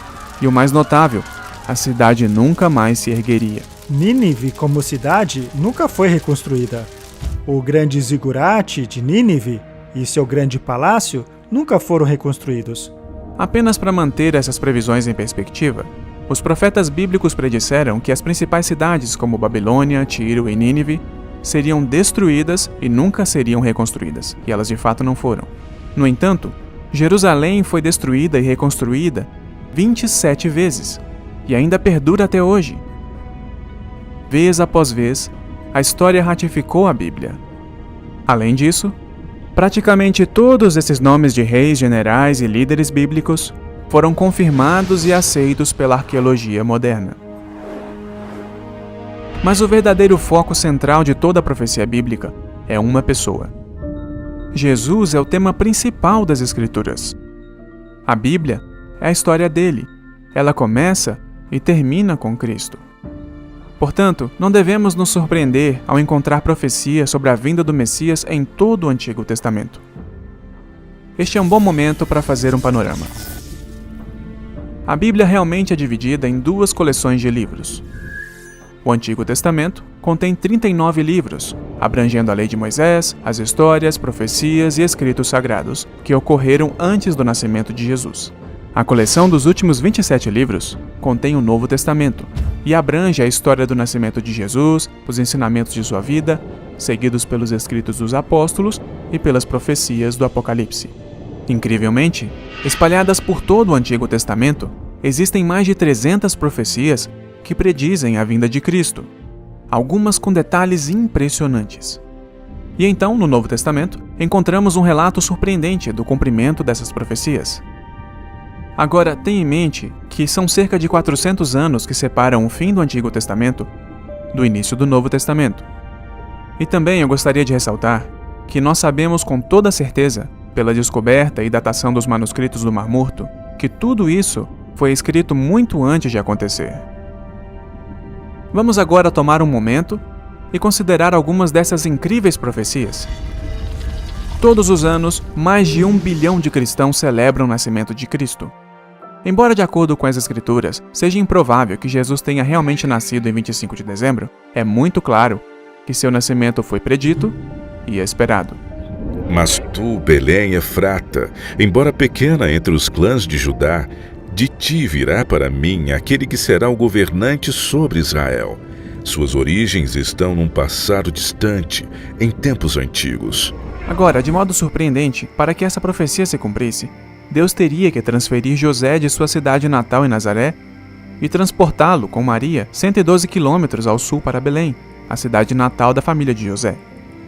e o mais notável, a cidade nunca mais se ergueria. Nínive, como cidade, nunca foi reconstruída. O grande zigurate de Nínive e seu grande palácio nunca foram reconstruídos. Apenas para manter essas previsões em perspectiva, os profetas bíblicos predisseram que as principais cidades como Babilônia, Tiro e Nínive seriam destruídas e nunca seriam reconstruídas, e elas de fato não foram. No entanto, Jerusalém foi destruída e reconstruída 27 vezes, e ainda perdura até hoje. Vez após vez, a história ratificou a Bíblia. Além disso, praticamente todos esses nomes de reis, generais e líderes bíblicos foram confirmados e aceitos pela arqueologia moderna. Mas o verdadeiro foco central de toda a profecia bíblica é uma pessoa. Jesus é o tema principal das Escrituras. A Bíblia é a história dele. Ela começa e termina com Cristo. Portanto, não devemos nos surpreender ao encontrar profecias sobre a vinda do Messias em todo o Antigo Testamento. Este é um bom momento para fazer um panorama. A Bíblia realmente é dividida em 2 coleções de livros. O Antigo Testamento contém 39 livros, abrangendo a lei de Moisés, as histórias, profecias e escritos sagrados, que ocorreram antes do nascimento de Jesus. A coleção dos últimos 27 livros contém o Novo Testamento e abrange a história do nascimento de Jesus, os ensinamentos de sua vida, seguidos pelos escritos dos apóstolos e pelas profecias do Apocalipse. Incrivelmente, espalhadas por todo o Antigo Testamento, existem mais de 300 profecias que predizem a vinda de Cristo, algumas com detalhes impressionantes. E então, no Novo Testamento, encontramos um relato surpreendente do cumprimento dessas profecias. Agora, tenha em mente que são cerca de 400 anos que separam o fim do Antigo Testamento do início do Novo Testamento. E também eu gostaria de ressaltar que nós sabemos com toda certeza, pela descoberta e datação dos manuscritos do Mar Morto, que tudo isso foi escrito muito antes de acontecer. Vamos agora tomar um momento e considerar algumas dessas incríveis profecias. Todos os anos, mais de 1 bilhão de cristãos celebram o nascimento de Cristo. Embora, de acordo com as Escrituras, seja improvável que Jesus tenha realmente nascido em 25 de dezembro, é muito claro que seu nascimento foi predito e esperado. Mas tu, Belém Efrata, embora pequena entre os clãs de Judá, de ti virá para mim aquele que será o governante sobre Israel. Suas origens estão num passado distante, em tempos antigos. Agora, de modo surpreendente, para que essa profecia se cumprisse, Deus teria que transferir José de sua cidade natal em Nazaré e transportá-lo com Maria 112 quilômetros ao sul para Belém, a cidade natal da família de José.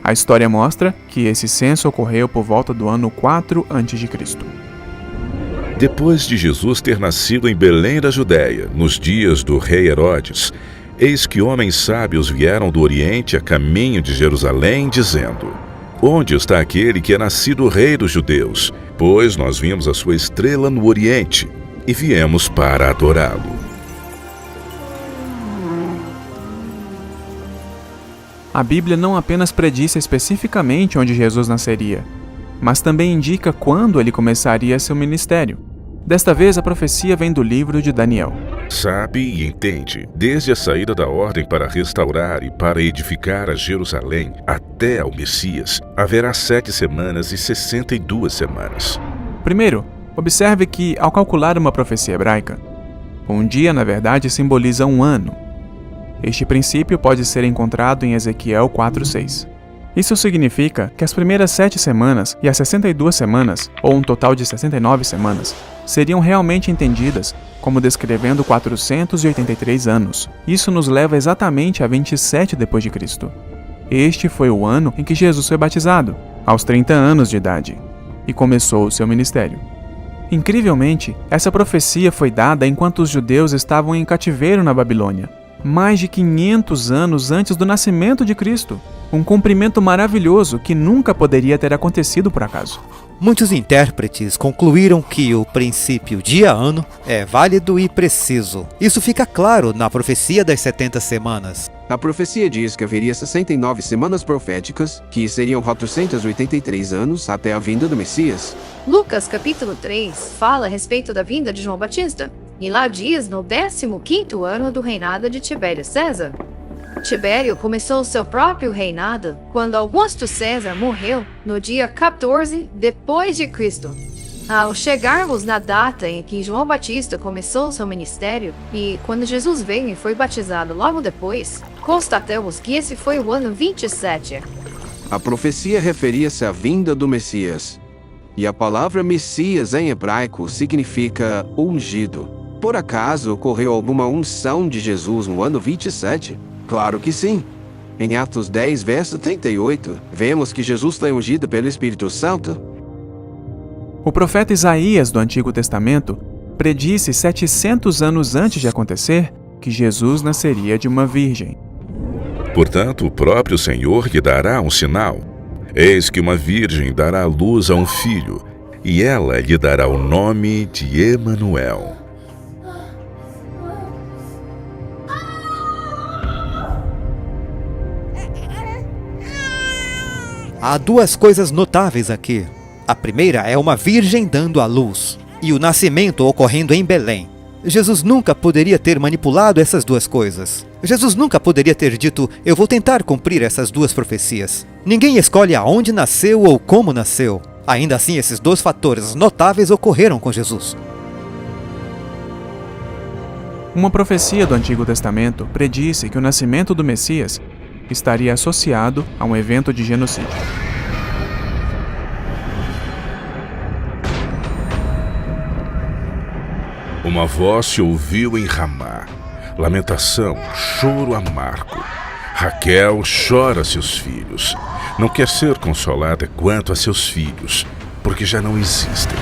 A história mostra que esse censo ocorreu por volta do ano 4 a.C. Depois de Jesus ter nascido em Belém da Judéia, nos dias do rei Herodes, eis que homens sábios vieram do Oriente a caminho de Jerusalém, dizendo: Onde está aquele que é nascido rei dos judeus? Pois nós vimos a sua estrela no Oriente e viemos para adorá-lo. A Bíblia não apenas predisse especificamente onde Jesus nasceria, mas também indica quando ele começaria seu ministério. Desta vez, a profecia vem do livro de Daniel. Sabe e entende, desde a saída da ordem para restaurar e para edificar a Jerusalém até ao Messias, haverá 7 semanas e 62 semanas. Primeiro, observe que, ao calcular uma profecia hebraica, um dia, na verdade, simboliza um ano. Este princípio pode ser encontrado em Ezequiel 4:6. Isso significa que as primeiras 7 semanas e as 62 semanas, ou um total de 69 semanas, seriam realmente entendidas como descrevendo 483 anos. Isso nos leva exatamente a 27 depois de Cristo. Este foi o ano em que Jesus foi batizado, aos 30 anos de idade, e começou o seu ministério. Incrivelmente, essa profecia foi dada enquanto os judeus estavam em cativeiro na Babilônia, mais de 500 anos antes do nascimento de Cristo. Um cumprimento maravilhoso que nunca poderia ter acontecido por acaso. Muitos intérpretes concluíram que o princípio dia-ano é válido e preciso. Isso fica claro na profecia das 70 semanas. A profecia diz que haveria 69 semanas proféticas, que seriam 483 anos até a vinda do Messias. Lucas capítulo 3 fala a respeito da vinda de João Batista, e lá diz no 15º ano do reinado de Tibério César. Tibério começou seu próprio reinado quando Augusto César morreu no dia 14 depois de Cristo. Ao chegarmos na data em que João Batista começou seu ministério e quando Jesus veio e foi batizado logo depois, constatamos que esse foi o ano 27. A profecia referia-se à vinda do Messias. E a palavra Messias em hebraico significa ungido. Por acaso ocorreu alguma unção de Jesus no ano 27? Claro que sim. Em Atos 10, verso 38, vemos que Jesus foi ungido pelo Espírito Santo. O profeta Isaías do Antigo Testamento predisse 700 anos antes de acontecer que Jesus nasceria de uma virgem. Portanto, o próprio Senhor lhe dará um sinal. Eis que uma virgem dará à luz a um filho, e ela lhe dará o nome de Emanuel. Há duas coisas notáveis aqui. A primeira é uma virgem dando à luz, e o nascimento ocorrendo em Belém. Jesus nunca poderia ter manipulado essas duas coisas. Jesus nunca poderia ter dito, eu vou tentar cumprir essas duas profecias. Ninguém escolhe aonde nasceu ou como nasceu. Ainda assim, esses dois fatores notáveis ocorreram com Jesus. Uma profecia do Antigo Testamento predisse que o nascimento do Messias estaria associado a um evento de genocídio. Uma voz se ouviu em Ramá, lamentação, choro amargo. Raquel chora seus filhos. Não quer ser consolada quanto a seus filhos, porque já não existem.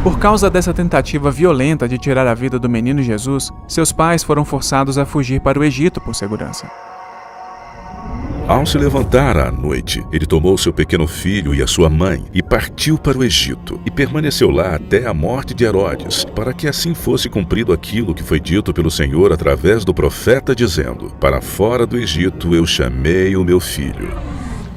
Por causa dessa tentativa violenta de tirar a vida do menino Jesus, seus pais foram forçados a fugir para o Egito por segurança. Ao se levantar à noite, ele tomou seu pequeno filho e a sua mãe e partiu para o Egito, e permaneceu lá até a morte de Herodes, para que assim fosse cumprido aquilo que foi dito pelo Senhor através do profeta, dizendo: para fora do Egito eu chamei o meu filho.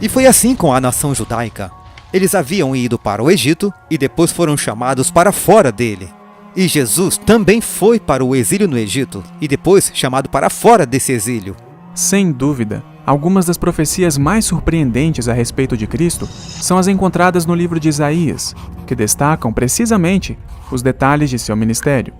E foi assim com a nação judaica. Eles haviam ido para o Egito e depois foram chamados para fora dele. E Jesus também foi para o exílio no Egito e depois chamado para fora desse exílio. Sem dúvida, algumas das profecias mais surpreendentes a respeito de Cristo são as encontradas no livro de Isaías, que destacam precisamente os detalhes de seu ministério.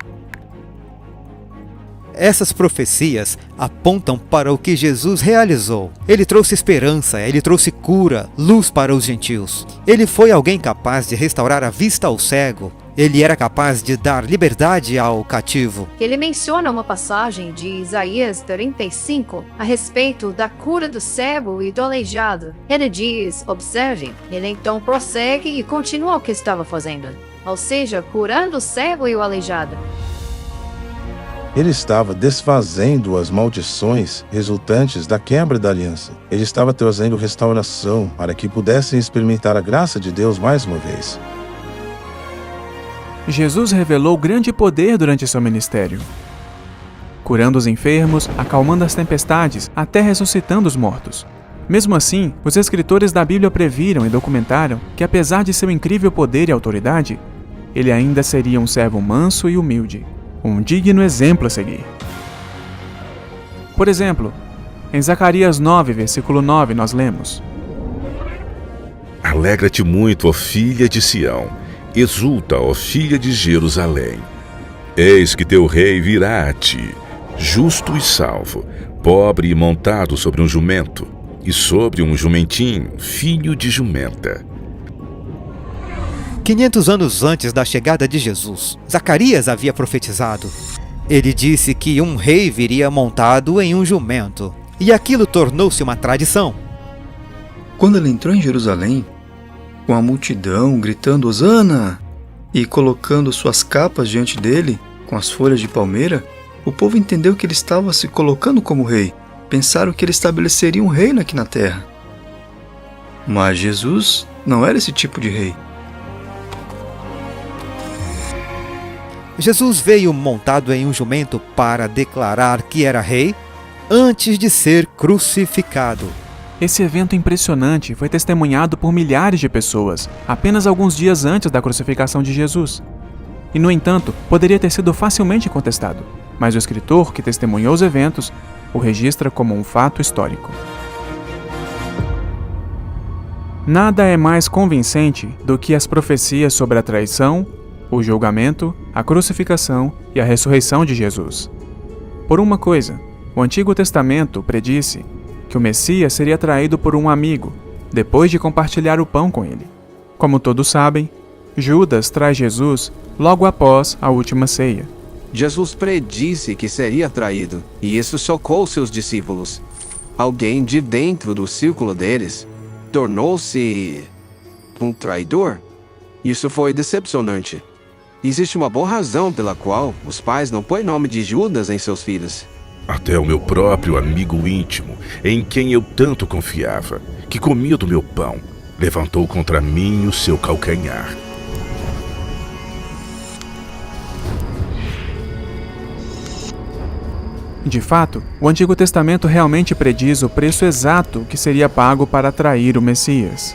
Essas profecias apontam para o que Jesus realizou. Ele trouxe esperança, ele trouxe cura, luz para os gentios. Ele foi alguém capaz de restaurar a vista ao cego. Ele era capaz de dar liberdade ao cativo. Ele menciona uma passagem de Isaías 35 a respeito da cura do cego e do aleijado. Ele diz: observe. Ele então prossegue e continua o que estava fazendo, ou seja, curando o cego e o aleijado. Ele estava desfazendo as maldições resultantes da quebra da aliança. Ele estava trazendo restauração para que pudessem experimentar a graça de Deus mais uma vez. Jesus revelou grande poder durante seu ministério, curando os enfermos, acalmando as tempestades, até ressuscitando os mortos. Mesmo assim, os escritores da Bíblia previram e documentaram que, apesar de seu incrível poder e autoridade, ele ainda seria um servo manso e humilde, um digno exemplo a seguir. Por exemplo, em Zacarias 9, versículo 9, nós lemos: Alegra-te muito, ó filha de Sião, exulta, ó filha de Jerusalém. Eis que teu rei virá a ti, justo e salvo, pobre e montado sobre um jumento, e sobre um jumentinho, filho de jumenta. 500 anos antes da chegada de Jesus, Zacarias havia profetizado. Ele disse que um rei viria montado em um jumento, e aquilo tornou-se uma tradição. Quando ele entrou em Jerusalém, com a multidão gritando Hosana e colocando suas capas diante dele, com as folhas de palmeira, o povo entendeu que ele estava se colocando como rei. Pensaram que ele estabeleceria um reino aqui na terra. Mas Jesus não era esse tipo de rei. Jesus veio montado em um jumento para declarar que era rei antes de ser crucificado. Esse evento impressionante foi testemunhado por milhares de pessoas apenas alguns dias antes da crucificação de Jesus. E, no entanto, poderia ter sido facilmente contestado, mas o escritor que testemunhou os eventos o registra como um fato histórico. Nada é mais convincente do que as profecias sobre a traição, o julgamento, a crucificação e a ressurreição de Jesus. Por uma coisa, o Antigo Testamento predisse que o Messias seria traído por um amigo, depois de compartilhar o pão com ele. Como todos sabem, Judas traz Jesus logo após a última ceia. Jesus predisse que seria traído, e isso chocou seus discípulos. Alguém de dentro do círculo deles tornou-se um traidor. Isso foi decepcionante. Existe uma boa razão pela qual os pais não põem nome de Judas em seus filhos. Até o meu próprio amigo íntimo, em quem eu tanto confiava, que comia do meu pão, levantou contra mim o seu calcanhar. De fato, o Antigo Testamento realmente prediz o preço exato que seria pago para trair o Messias.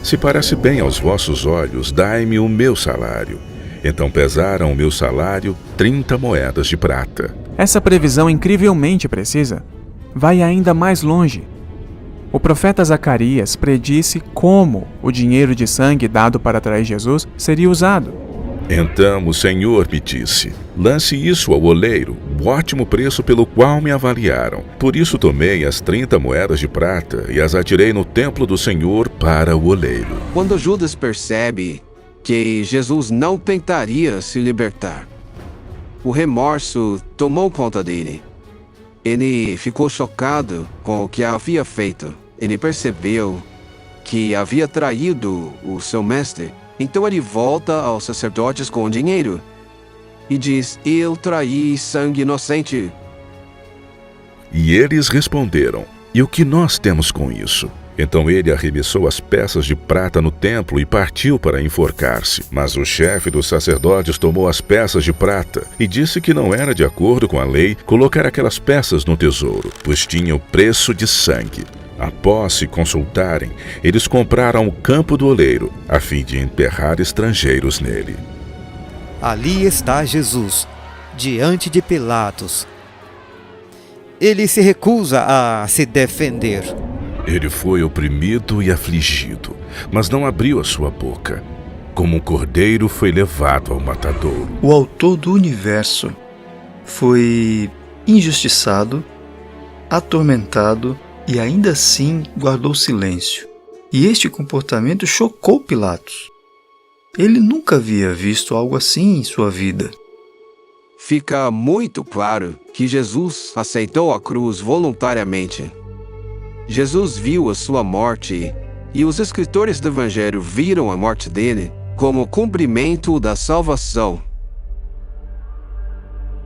Se parece bem aos vossos olhos, dai-me o meu salário. Então pesaram o meu salário 30 moedas de prata. Essa previsão incrivelmente precisa vai ainda mais longe. O profeta Zacarias predisse como o dinheiro de sangue dado para trair Jesus seria usado. Então o Senhor me disse: lance isso ao oleiro, o ótimo preço pelo qual me avaliaram. Por isso tomei as 30 moedas de prata e as atirei no templo do Senhor para o oleiro. Quando Judas percebe que Jesus não tentaria se libertar, o remorso tomou conta dele. Ele ficou chocado com o que havia feito. Ele percebeu que havia traído o seu mestre. Então ele volta aos sacerdotes com o dinheiro e diz: eu traí sangue inocente. E eles responderam: e o que nós temos com isso? Então ele arremessou as peças de prata no templo e partiu para enforcar-se. Mas o chefe dos sacerdotes tomou as peças de prata e disse que não era de acordo com a lei colocar aquelas peças no tesouro, pois tinha o preço de sangue. Após se consultarem, eles compraram o campo do oleiro, a fim de enterrar estrangeiros nele. Ali está Jesus, diante de Pilatos. Ele se recusa a se defender. Ele foi oprimido e afligido, mas não abriu a sua boca. Como um cordeiro foi levado ao matadouro. O autor do universo foi injustiçado, atormentado e ainda assim guardou silêncio. E este comportamento chocou Pilatos. Ele nunca havia visto algo assim em sua vida. Fica muito claro que Jesus aceitou a cruz voluntariamente. Jesus viu a sua morte, e os escritores do Evangelho viram a morte dele como cumprimento da salvação.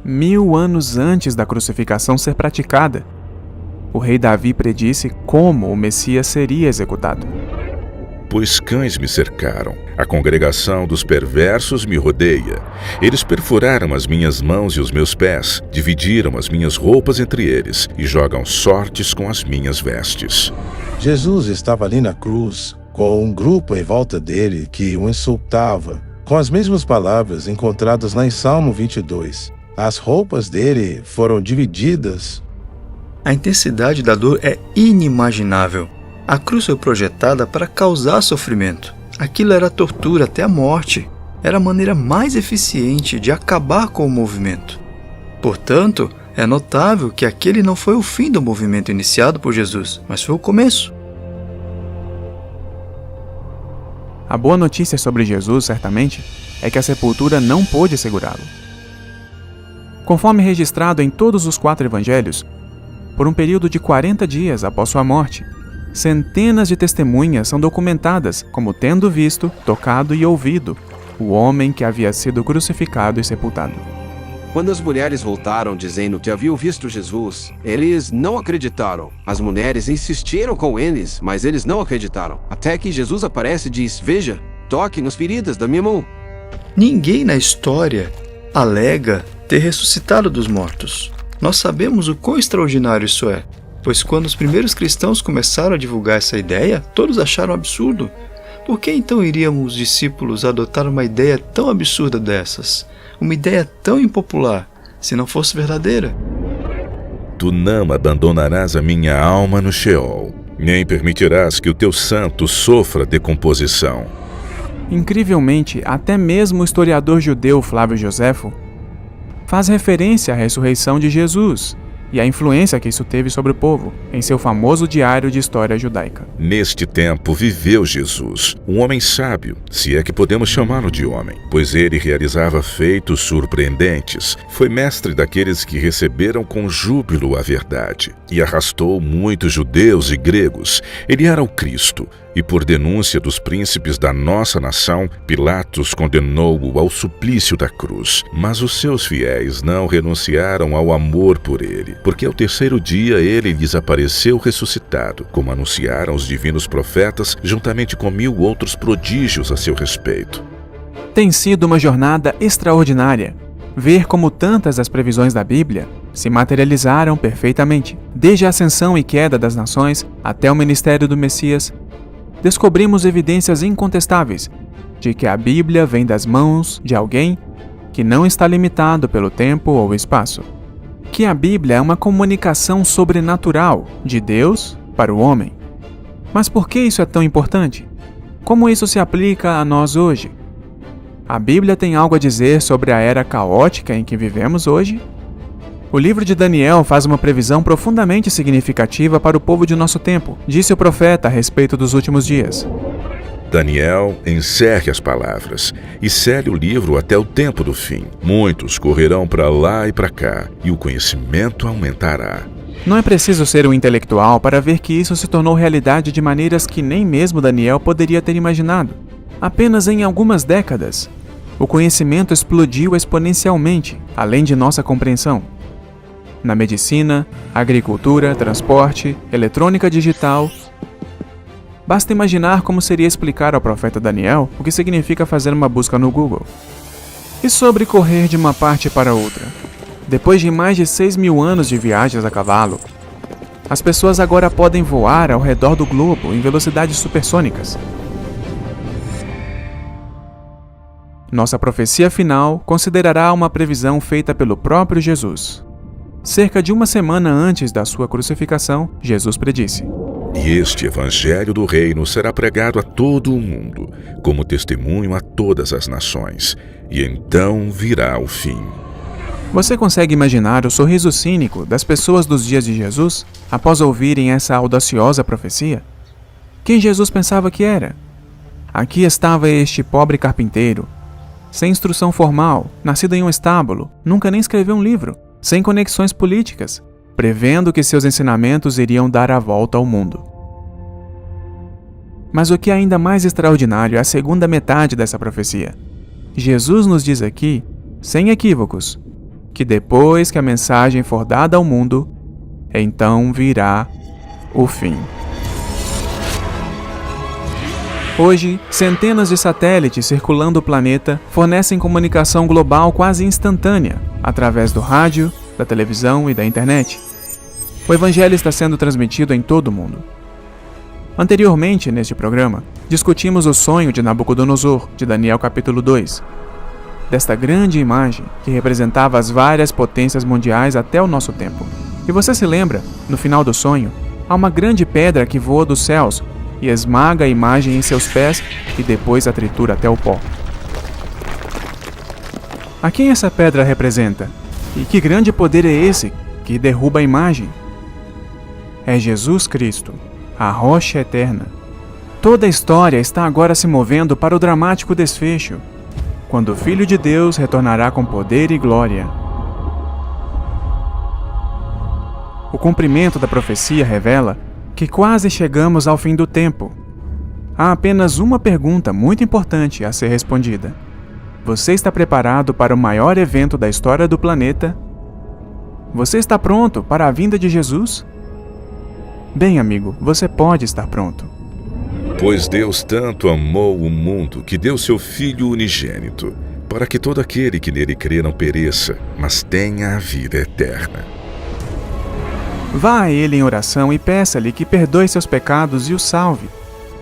1000 anos antes da crucificação ser praticada, o rei Davi predisse como o Messias seria executado. Pois cães me cercaram, a congregação dos perversos me rodeia. Eles perfuraram as minhas mãos e os meus pés, dividiram as minhas roupas entre eles e jogam sortes com as minhas vestes. Jesus estava ali na cruz, com um grupo em volta dele que o insultava, com as mesmas palavras encontradas lá em Salmo 22. As roupas dele foram divididas. A intensidade da dor é inimaginável. A cruz foi projetada para causar sofrimento. Aquilo era tortura até a morte. Era a maneira mais eficiente de acabar com o movimento. Portanto, é notável que aquele não foi o fim do movimento iniciado por Jesus, mas foi o começo. A boa notícia sobre Jesus, certamente, é que a sepultura não pôde segurá-lo. Conforme registrado em todos os 4 evangelhos, por um período de 40 dias após sua morte, centenas de testemunhas são documentadas como tendo visto, tocado e ouvido o homem que havia sido crucificado e sepultado. Quando as mulheres voltaram dizendo que haviam visto Jesus, eles não acreditaram. As mulheres insistiram com eles, mas eles não acreditaram. Até que Jesus aparece e diz: veja, toque nas feridas da minha mão. Ninguém na história alega ter ressuscitado dos mortos. Nós sabemos o quão extraordinário isso é, pois quando os primeiros cristãos começaram a divulgar essa ideia, todos acharam absurdo. Por que então iriam os discípulos adotar uma ideia tão absurda dessas? Uma ideia tão impopular, se não fosse verdadeira? Tu não abandonarás a minha alma no Sheol, nem permitirás que o teu santo sofra decomposição. Incrivelmente, até mesmo o historiador judeu Flávio Joséfo faz referência à ressurreição de Jesus e à influência que isso teve sobre o povo, em seu famoso diário de história judaica. Neste tempo viveu Jesus, um homem sábio, se é que podemos chamá-lo de homem, pois ele realizava feitos surpreendentes, foi mestre daqueles que receberam com júbilo a verdade, e arrastou muitos judeus e gregos. Ele era o Cristo, e por denúncia dos príncipes da nossa nação, Pilatos condenou-o ao suplício da cruz. Mas os seus fiéis não renunciaram ao amor por ele, porque ao 3º dia ele lhes apareceu ressuscitado, como anunciaram os divinos profetas, juntamente com 1000 outros prodígios a seu respeito. Tem sido uma jornada extraordinária ver como tantas das previsões da Bíblia se materializaram perfeitamente. Desde a ascensão e queda das nações até o ministério do Messias, descobrimos evidências incontestáveis de que a Bíblia vem das mãos de alguém que não está limitado pelo tempo ou espaço. Que a Bíblia é uma comunicação sobrenatural de Deus para o homem. Mas por que isso é tão importante? Como isso se aplica a nós hoje? A Bíblia tem algo a dizer sobre a era caótica em que vivemos hoje? O livro de Daniel faz uma previsão profundamente significativa para o povo de nosso tempo, disse o profeta a respeito dos últimos dias. Daniel encerre as palavras e cele o livro até o tempo do fim. Muitos correrão para lá e para cá, e o conhecimento aumentará. Não é preciso ser um intelectual para ver que isso se tornou realidade de maneiras que nem mesmo Daniel poderia ter imaginado. Apenas em algumas décadas, o conhecimento explodiu exponencialmente, além de nossa compreensão. na medicina, agricultura, transporte, eletrônica digital. Basta imaginar como seria explicar ao profeta Daniel o que significa fazer uma busca no Google. E sobre correr de uma parte para outra? Depois de mais de 6.000 anos de viagens a cavalo, as pessoas agora podem voar ao redor do globo em velocidades supersônicas. Nossa profecia final considerará uma previsão feita pelo próprio Jesus. Cerca de uma semana antes da sua crucificação, Jesus predisse: E este evangelho do reino será pregado a todo o mundo, como testemunho a todas as nações, e então virá o fim. Você consegue imaginar o sorriso cínico das pessoas dos dias de Jesus após ouvirem essa audaciosa profecia? Quem Jesus pensava que era? Aqui estava este pobre carpinteiro, sem instrução formal, nascido em um estábulo, nunca nem escreveu um livro, sem conexões políticas, prevendo que seus ensinamentos iriam dar a volta ao mundo. Mas o que é ainda mais extraordinário é a segunda metade dessa profecia. Jesus nos diz aqui, sem equívocos, que depois que a mensagem for dada ao mundo, então virá o fim. Hoje, centenas de satélites circulando o planeta fornecem comunicação global quase instantânea, através do rádio, da televisão e da internet. O Evangelho está sendo transmitido em todo o mundo. Anteriormente, neste programa, discutimos o sonho de Nabucodonosor, de Daniel capítulo 2. Desta grande imagem que representava as várias potências mundiais até o nosso tempo. E você se lembra, no final do sonho, há uma grande pedra que voa dos céus e esmaga a imagem em seus pés e depois a tritura até o pó. A quem essa pedra representa? E que grande poder é esse que derruba a imagem? É Jesus Cristo, a rocha eterna. Toda a história está agora se movendo para o dramático desfecho, quando o Filho de Deus retornará com poder e glória. O cumprimento da profecia revela que quase chegamos ao fim do tempo. Há apenas uma pergunta muito importante a ser respondida. Você está preparado para o maior evento da história do planeta? Você está pronto para a vinda de Jesus? Bem, amigo, você pode estar pronto. Pois Deus tanto amou o mundo que deu seu Filho unigênito, para que todo aquele que nele crê não pereça, mas tenha a vida eterna. Vá a Ele em oração e peça-lhe que perdoe seus pecados e o salve.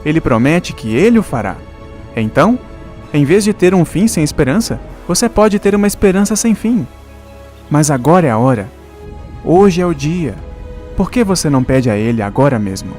Ele promete que Ele o fará. Então, em vez de ter um fim sem esperança, você pode ter uma esperança sem fim. Mas agora é a hora. Hoje é o dia. Por que você não pede a Ele agora mesmo?